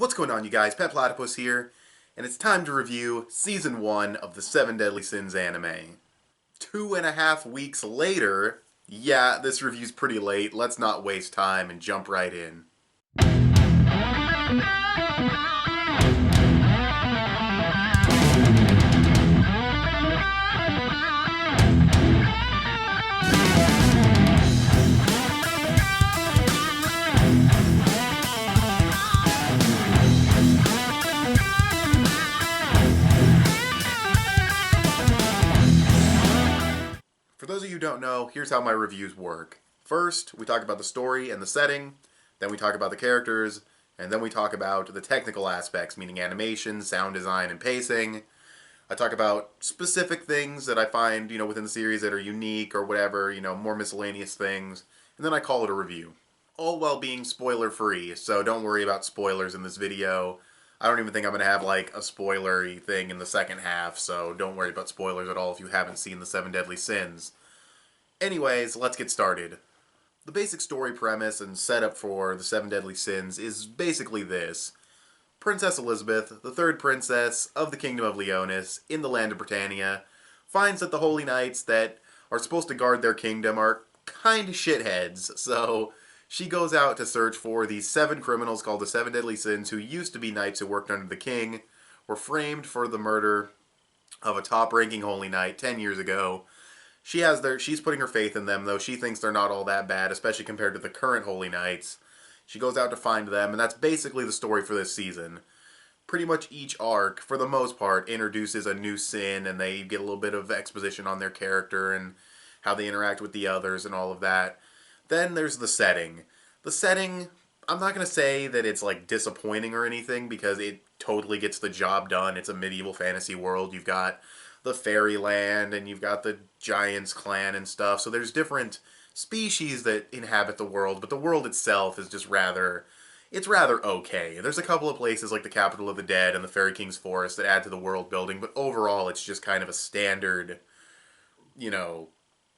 What's going on, you guys? Petplatypus here, and it's time to review Season 1 of the Seven Deadly Sins anime. 2.5 weeks later, yeah, this review's pretty late. Let's not waste time and jump right in. For those of you who don't know, here's how my reviews work. First, we talk about the story and the setting, then we talk about the characters, and then we talk about the technical aspects, meaning animation, sound design, and pacing. I talk about specific things that I find, within the series that are unique or whatever, more miscellaneous things, and then I call it a review. All while being spoiler-free, so don't worry about spoilers in this video. I don't even think I'm going to have, like, a spoilery thing in the second half, so don't worry about spoilers at all if you haven't seen the Seven Deadly Sins. Anyways, let's get started. The basic story premise and setup for the Seven Deadly Sins is basically this. Princess Elizabeth, the third princess of the Kingdom of Leonis, in the land of Britannia, finds that the Holy Knights that are supposed to guard their kingdom are kinda shitheads, so she goes out to search for these 7 criminals called the Seven Deadly Sins who used to be knights who worked under the king, were framed for the murder of a top-ranking Holy Knight 10 years ago. She's putting her faith in them, though she thinks they're not all that bad, especially compared to the current Holy Knights. She goes out to find them, and that's basically the story for this season. Pretty much each arc, for the most part, introduces a new sin, and they get a little bit of exposition on their character and how they interact with the others and all of that. Then there's the setting. The setting, I'm not going to say that it's like disappointing or anything because it totally gets the job done. It's a medieval fantasy world. You've got the fairyland and you've got the Giants clan and stuff. So there's different species that inhabit the world, but the world itself is just rather okay. There's a couple of places like the Capital of the Dead and the Fairy King's Forest that add to the world building, but overall it's just kind of a standard,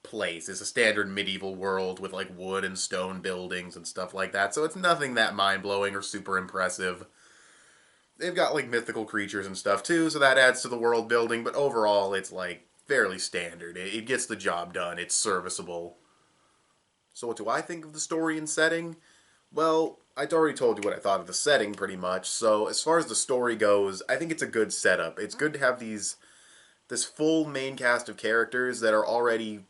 place. It's a standard medieval world with like wood and stone buildings and stuff like that. So it's nothing that mind-blowing or super impressive. They've got like mythical creatures and stuff too, so that adds to the world building, but overall it's like fairly standard. It gets the job done. It's serviceable. So what do I think of the story and setting? Well, I'd already told you what I thought of the setting pretty much. So as far as the story goes, I think it's a good setup. It's good to have this full main cast of characters that are already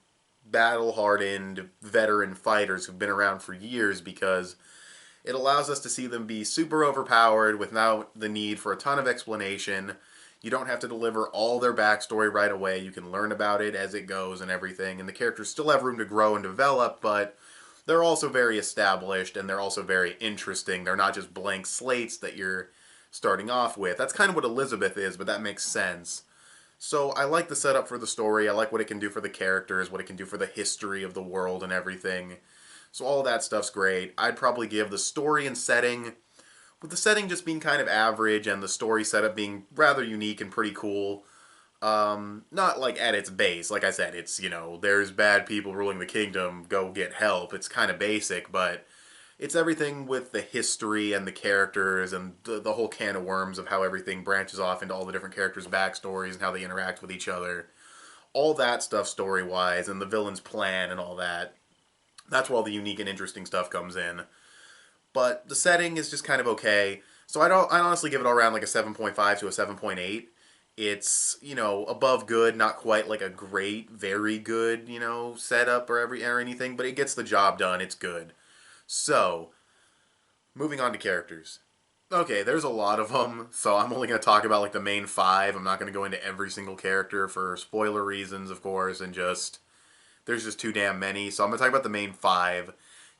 battle-hardened veteran fighters who've been around for years because it allows us to see them be super overpowered without the need for a ton of explanation. You don't have to deliver all their backstory right away. You can learn about it as it goes and everything, and the characters still have room to grow and develop, but they're also very established and they're also very interesting. They're not just blank slates that you're starting off with. That's kind of what Elizabeth is, but that makes sense. So I like the setup for the story. I like what it can do for the characters, what it can do for the history of the world and everything. So all that stuff's great. I'd probably give the story and setting, with the setting just being kind of average and the story setup being rather unique and pretty cool. Not like at its base. Like I said, it's, there's bad people ruling the kingdom, go get help. It's kind of basic, but it's everything with the history and the characters and the whole can of worms of how everything branches off into all the different characters' backstories and how they interact with each other. All that stuff story-wise and the villain's plan and all that. That's where all the unique and interesting stuff comes in. But the setting is just kind of okay. So I honestly give it all around like a 7.5 to a 7.8. It's, above good, not quite like a great, very good, setup or anything, but it gets the job done. It's good. So, moving on to characters. Okay, there's a lot of them, so I'm only going to talk about like the main 5. I'm not going to go into every single character for spoiler reasons, of course, and there's just too damn many. So I'm going to talk about the main 5.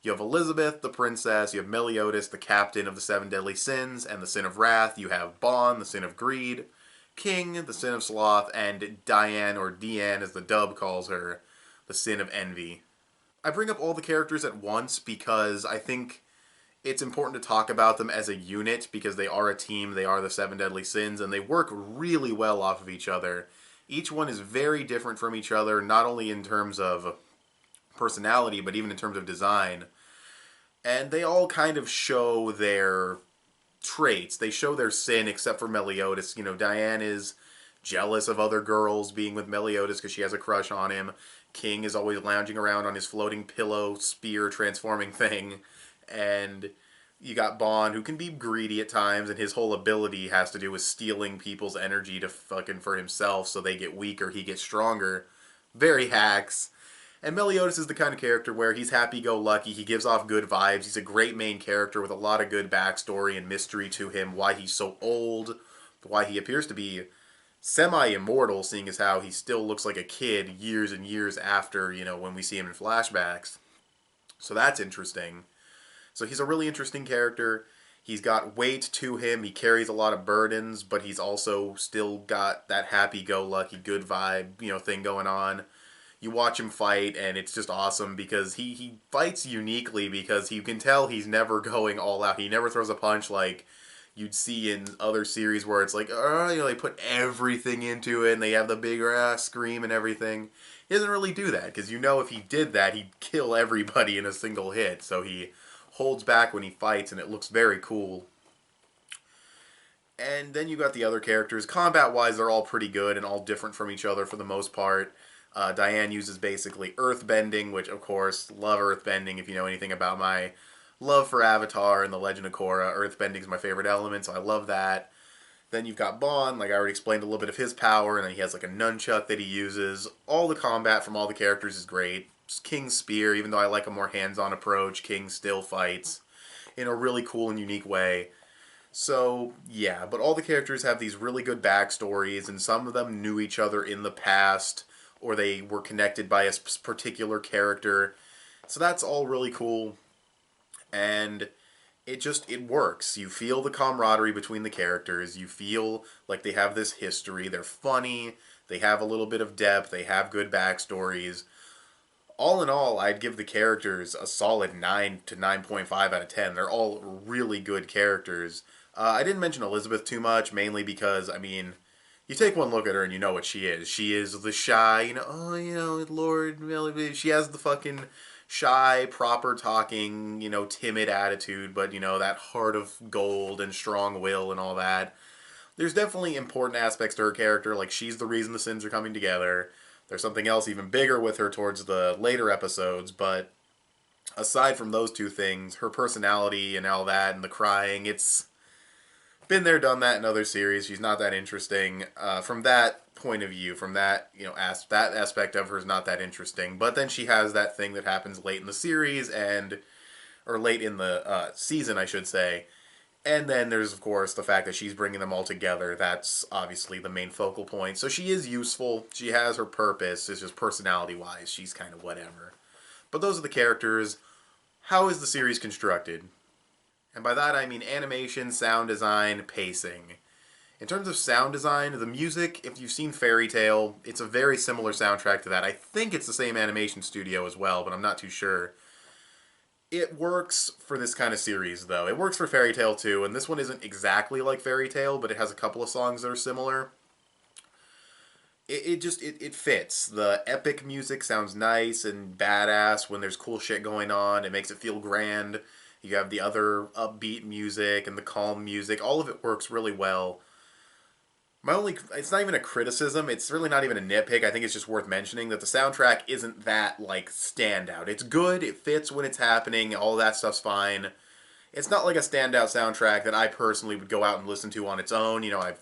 You have Elizabeth, the princess. You have Meliodas, the captain of the 7 deadly sins and the sin of wrath. You have Bon, the sin of greed. King, the sin of sloth. And Diane, or Deanne as the dub calls her, the sin of envy. I bring up all the characters at once because I think it's important to talk about them as a unit because they are a team, they are the 7 deadly sins, and they work really well off of each other. Each one is very different from each other, not only in terms of personality, but even in terms of design. And they all kind of show their traits. They show their sin, except for Meliodas. You know, Diane is jealous of other girls being with Meliodas because she has a crush on him. King is always lounging around on his floating pillow spear transforming thing. And you got Bond, who can be greedy at times, and his whole ability has to do with stealing people's energy to fucking for himself, so they get weaker, he gets stronger. Very hacks. And Meliodas is the kind of character where he's happy-go-lucky, he gives off good vibes, he's a great main character with a lot of good backstory and mystery to him, why he's so old, why he appears to be semi-immortal, seeing as how he still looks like a kid years and years after, you know, when we see him in flashbacks. So that's interesting. So he's a really interesting character. He's got weight to him. He carries a lot of burdens, but he's also still got that happy-go-lucky, good vibe, you know, thing going on. You watch him fight, and it's just awesome because he fights uniquely because you can tell he's never going all out. He never throws a punch like you'd see in other series where it's like, you know, they put everything into it and they have the big scream and everything. He doesn't really do that because you know if he did that, he'd kill everybody in a single hit. So he holds back when he fights, and it looks very cool. And then you got the other characters. Combat-wise, they're all pretty good and all different from each other for the most part. Diane uses basically earthbending, which, of course, love earthbending. If you know anything about my love for Avatar and The Legend of Korra, earthbending is my favorite element, so I love that. Then you've got Bond, like I already explained a little bit of his power, and then he has like a nunchuck that he uses. All the combat from all the characters is great. King's spear, even though I like a more hands-on approach, King still fights in a really cool and unique way. So, yeah, but all the characters have these really good backstories, and some of them knew each other in the past, or they were connected by a particular character. So that's all really cool, and it works. You feel the camaraderie between the characters, you feel like they have this history, they're funny, they have a little bit of depth, they have good backstories. All in all, I'd give the characters a solid 9 to 9.5 out of 10. They're all really good characters. I didn't mention Elizabeth too much, mainly because, I mean, you take one look at her and you know what she is. She is the shy, you know, oh, you know, Lord, she has the fucking shy, proper talking, you know, timid attitude, but, you know, that heart of gold and strong will and all that. There's definitely important aspects to her character, like she's the reason the sins are coming together. There's something else even bigger with her towards the later episodes, but aside from those two things, her personality and all that and the crying, it's been there, done that in other series. She's not that interesting. From that point of view, from that, you know, that aspect of her is not that interesting. But then she has that thing that happens late in the series or late in the season, I should say. And then there's, of course, the fact that she's bringing them all together. That's obviously the main focal point. So she is useful. She has her purpose. It's just personality-wise, she's kind of whatever. But those are the characters. How is the series constructed? And by that I mean animation, sound design, pacing. In terms of sound design, the music, if you've seen Fairy Tail, it's a very similar soundtrack to that. I think it's the same animation studio as well, but I'm not too sure. It works for this kind of series, though. It works for Fairy Tail, too, and this one isn't exactly like Fairy Tail, but it has a couple of songs that are similar. It fits. The epic music sounds nice and badass when there's cool shit going on. It makes it feel grand. You have the other upbeat music and the calm music. All of it works really well. It's not even a criticism, it's really not even a nitpick, I think it's just worth mentioning that the soundtrack isn't that, like, standout. It's good, it fits when it's happening, all that stuff's fine. It's not like a standout soundtrack that I personally would go out and listen to on its own. You know,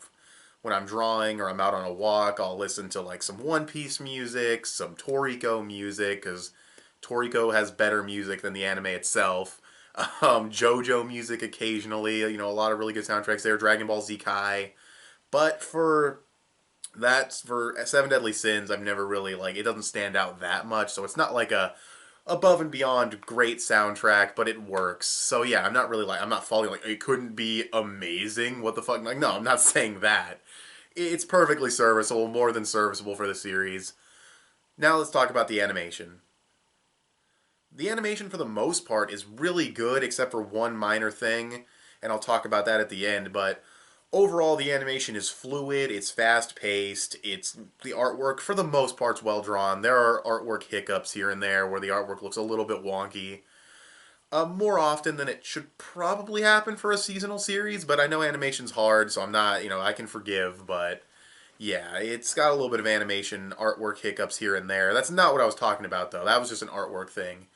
when I'm drawing or I'm out on a walk, I'll listen to, like, some One Piece music, some Toriko music, because Toriko has better music than the anime itself. JoJo music occasionally, you know, a lot of really good soundtracks there. Dragon Ball Z Kai. But for Seven Deadly Sins, I've never really, like, it doesn't stand out that much, so it's not like a above and beyond great soundtrack, but it works. So yeah, I'm not falling like, it couldn't be amazing, what the fuck, like, no, I'm not saying that. It's perfectly serviceable, more than serviceable for the series. Now let's talk about the animation. The animation, for the most part, is really good, except for one minor thing, and I'll talk about that at the end, but overall, the animation is fluid, it's fast-paced, the artwork, for the most part, is well-drawn. There are artwork hiccups here and there where the artwork looks a little bit wonky. More often than it should probably happen for a seasonal series, but I know animation's hard, so I'm not, I can forgive, but yeah, it's got a little bit of animation artwork hiccups here and there. That's not what I was talking about, though. That was just an artwork thing.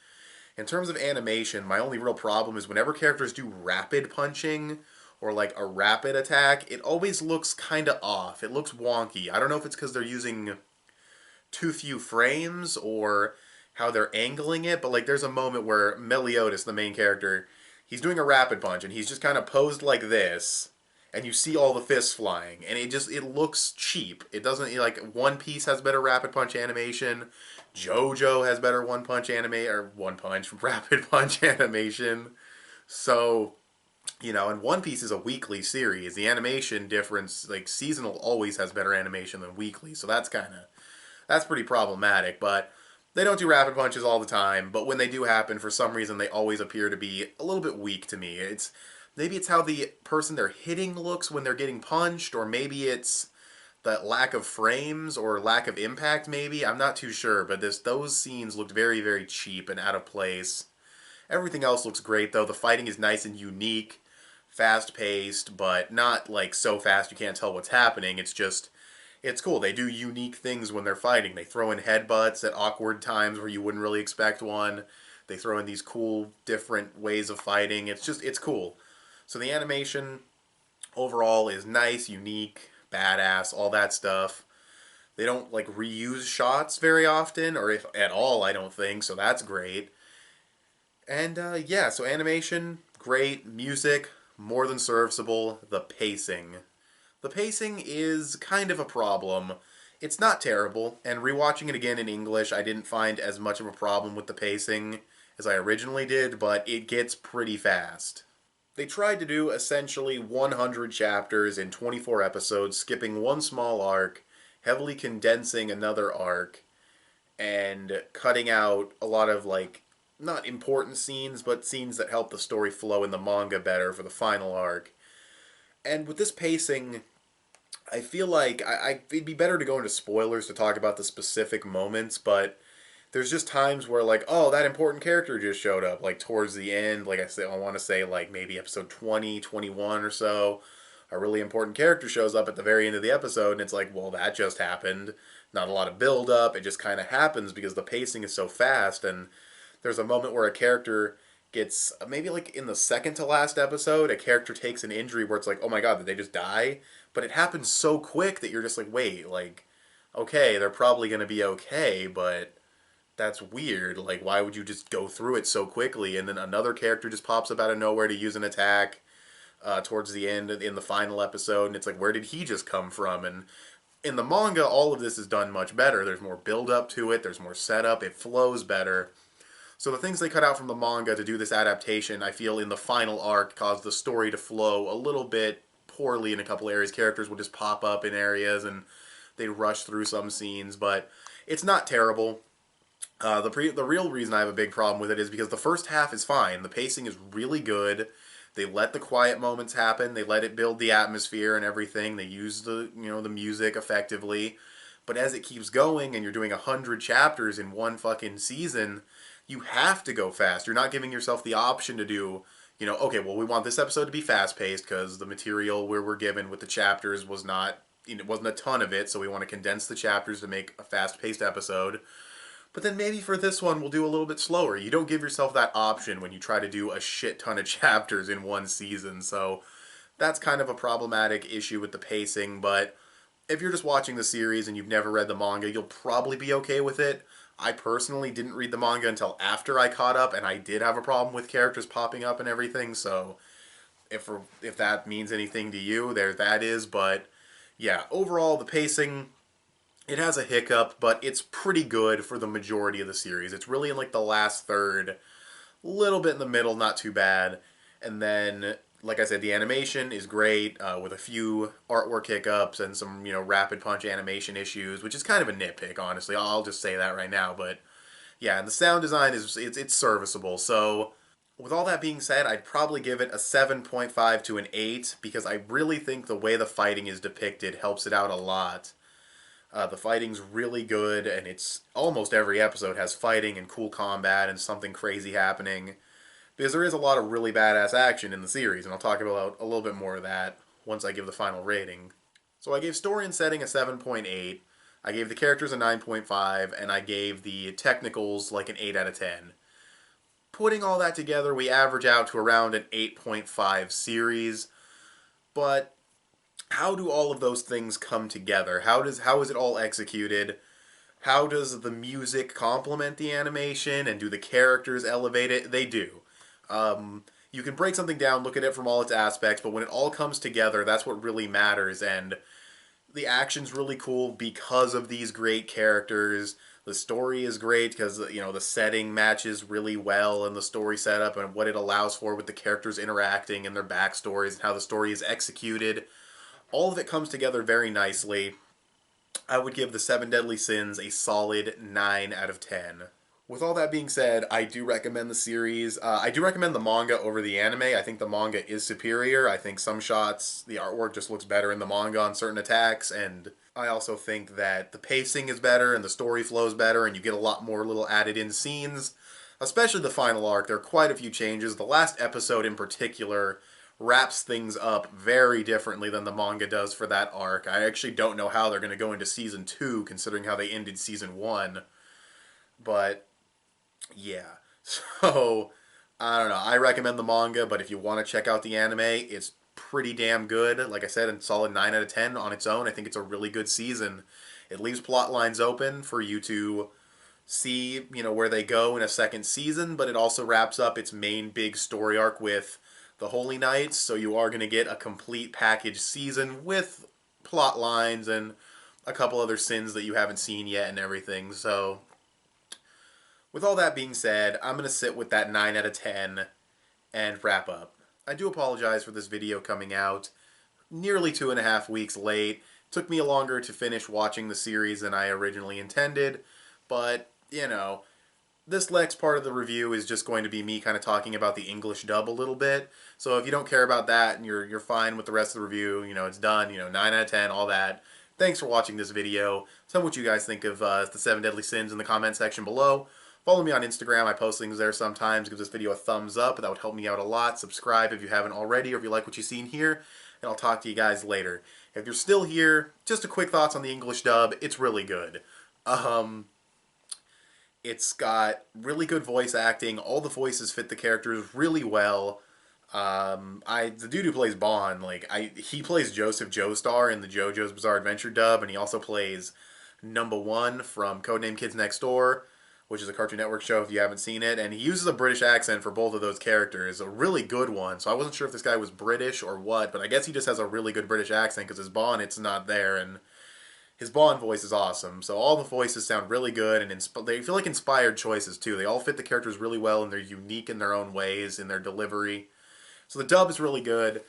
In terms of animation, my only real problem is whenever characters do rapid punching or like a rapid attack, it always looks kind of off. It looks wonky. I don't know if it's because they're using too few frames or how they're angling it, but like there's a moment where Meliodas, the main character, he's doing a rapid punch and he's just kind of posed like this, and you see all the fists flying, and it looks cheap. It doesn't like One Piece has better rapid punch animation, JoJo has better one punch anime or one punch rapid punch animation. So and One Piece is a weekly series. The animation difference, like seasonal, always has better animation than weekly, so that's pretty problematic, but they don't do rapid punches all the time, but when they do happen, for some reason, they always appear to be a little bit weak to me. Maybe it's how the person they're hitting looks when they're getting punched, or maybe it's the lack of frames or lack of impact, maybe. I'm not too sure, but those scenes looked very, very cheap and out of place. Everything else looks great, though. The fighting is nice and unique, fast-paced, but not like so fast you can't tell what's happening. It's cool. They do unique things when they're fighting. They throw in headbutts at awkward times where you wouldn't really expect one. They throw in these cool, different ways of fighting. It's cool. So the animation overall is nice, unique, badass, all that stuff. They don't like reuse shots very often, or if at all, I don't think. So that's great. And yeah, so animation, great. Music, more than serviceable. The pacing is kind of a problem. It's not terrible, and rewatching it again in English, I didn't find as much of a problem with the pacing as I originally did, but it gets pretty fast. They tried to do essentially 100 chapters in 24 episodes, skipping one small arc, heavily condensing another arc, and cutting out a lot of, like, not important scenes, but scenes that help the story flow in the manga better for the final arc. And with this pacing, I feel like it'd be better to go into spoilers to talk about the specific moments, but there's just times where like, oh, that important character just showed up, like towards the end, like I want to say like maybe episode 20, 21 or so. A really important character shows up at the very end of the episode, and it's like, well, that just happened. Not a lot of build up. It just kind of happens because the pacing is so fast. And there's a moment where a character gets maybe like in the second to last episode, a character takes an injury where it's like, oh my god, did they just die? But it happens so quick that you're just like, wait, like, okay, they're probably gonna be okay, but that's weird. Like, why would you just go through it so quickly? And then another character just pops up out of nowhere to use an attack towards the end in the final episode, and it's like, where did he just come from? And in the manga, all of this is done much better. There's more build up to it. There's more setup. It flows better. So the things they cut out from the manga to do this adaptation, I feel in the final arc caused the story to flow a little bit poorly in a couple areas. Characters would just pop up in areas and they'd rush through some scenes, but it's not terrible. The real reason I have a big problem with it is because the first half is fine. The pacing is really good. They let the quiet moments happen. They let it build the atmosphere and everything. They use the music effectively. But as it keeps going and you're doing 100 chapters in one fucking season, you have to go fast. You're not giving yourself the option to do, okay, well, we want this episode to be fast paced because the material we're given with the chapters was not, it wasn't a ton of it, so we want to condense the chapters to make a fast paced episode. But then maybe for this one, we'll do a little bit slower. You don't give yourself that option when you try to do a shit ton of chapters in one season, so that's kind of a problematic issue with the pacing, but if you're just watching the series and you've never read the manga, you'll probably be okay with it. I personally didn't read the manga until after I caught up, and I did have a problem with characters popping up and everything, so if that means anything to you, there that is, but yeah, overall, the pacing, it has a hiccup, but it's pretty good for the majority of the series. It's really in like the last third, a little bit in the middle, not too bad, and then like I said, the animation is great with a few artwork hiccups and some rapid punch animation issues, which is kind of a nitpick, honestly. I'll just say that right now, but yeah, and the sound design it's serviceable. So with all that being said, I'd probably give it a 7.5 to an 8 because I really think the way the fighting is depicted helps it out a lot. The fighting's really good, and it's almost every episode has fighting and cool combat and something crazy happening. because there is a lot of really badass action in the series, and I'll talk about a little bit more of that once I give the final rating. So I gave story and setting a 7.8, I gave the characters a 9.5, and I gave the technicals like an 8 out of 10. Putting all that together, we average out to around an 8.5 series, but how do all of those things come together? How is it all executed? How does the music complement the animation, and do the characters elevate it? They do. You can break something down, look at it from all its aspects, but when it all comes together, that's what really matters. And the action's really cool because of these great characters. The story is great because, you know, the setting matches really well, and the story setup and what it allows for with the characters interacting and their backstories and how the story is executed. All of it comes together very nicely. I would give the Seven Deadly Sins a solid 9 out of 10. With all that being said, I do recommend the series. I do recommend the manga over the anime. I think the manga is superior. I think some shots, the artwork just looks better in the manga on certain attacks, and I also think that the pacing is better and the story flows better, and you get a lot more little added in scenes. Especially the final arc, there are quite a few changes. The last episode in particular wraps things up very differently than the manga does for that arc. I actually don't know how they're going to go into season 2, considering how they ended season 1. But yeah. So, I don't know. I recommend the manga, but if you want to check out the anime, it's pretty damn good. Like I said, a solid 9 out of 10 on its own. I think it's a really good season. It leaves plot lines open for you to see, you know, where they go in a second season, but it also wraps up its main big story arc with the Holy Knights, so you are going to get a complete package season with plot lines and a couple other sins that you haven't seen yet and everything. So with all that being said, I'm going to sit with that 9 out of 10 and wrap up. I do apologize for this video coming out nearly 2.5 weeks late. It took me longer to finish watching the series than I originally intended, but, you know, this next part of the review is just going to be me kind of talking about the English dub a little bit. So if you don't care about that and you're fine with the rest of the review, you know, it's done, you know, 9 out of 10, all that. Thanks for watching this video. Tell me what you guys think of the Seven Deadly Sins in the comment section below. Follow me on Instagram. I post things there sometimes. Give this video a thumbs up. That would help me out a lot. Subscribe if you haven't already, or if you like what you've seen here. And I'll talk to you guys later. If you're still here, just a quick thoughts on the English dub. It's really good. It's got really good voice acting. All the voices fit the characters really well. The dude who plays Bond, he plays Joseph Joestar in the JoJo's Bizarre Adventure dub, and he also plays Number One from Codename Kids Next Door, which is a Cartoon Network show if you haven't seen it, and he uses a British accent for both of those characters, a really good one. So I wasn't sure if this guy was British or what, but I guess he just has a really good British accent because his Bond, it's not there, and his Bond voice is awesome. So all the voices sound really good, and they feel like inspired choices too. They all fit the characters really well, and they're unique in their own ways in their delivery. So the dub is really good.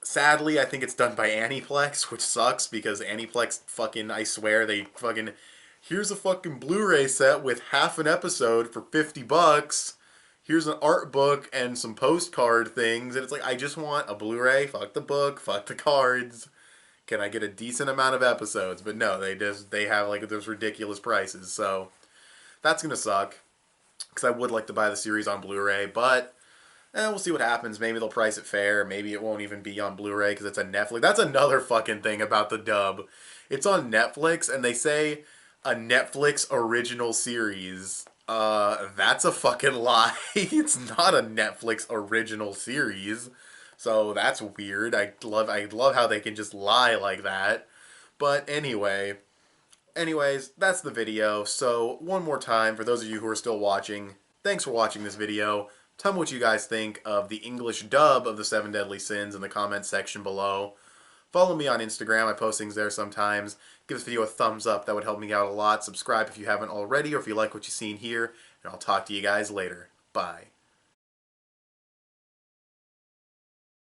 Sadly, I think it's done by Aniplex, which sucks because Aniplex fucking, I swear, they fucking, here's a fucking Blu-ray set with half an episode for $50. Here's an art book and some postcard things, and it's like, I just want a Blu-ray. Fuck the book, fuck the cards. Can I get a decent amount of episodes? But no, they have like those ridiculous prices. So that's gonna suck because I would like to buy the series on Blu-ray, but we'll see what happens. Maybe they'll price it fair. Maybe it won't even be on Blu-ray because it's a Netflix. That's another fucking thing about the dub. It's on Netflix, and they say a Netflix original series. That's a fucking lie. It's not a Netflix original series. So that's weird. I love how they can just lie like that. But anyways, that's the video. So one more time, for those of you who are still watching, thanks for watching this video. Tell me what you guys think of the English dub of the Seven Deadly Sins in the comments section below. Follow me on Instagram. I post things there sometimes. Give this video a thumbs up. That would help me out a lot. Subscribe if you haven't already, or if you like what you've seen here. And I'll talk to you guys later. Bye.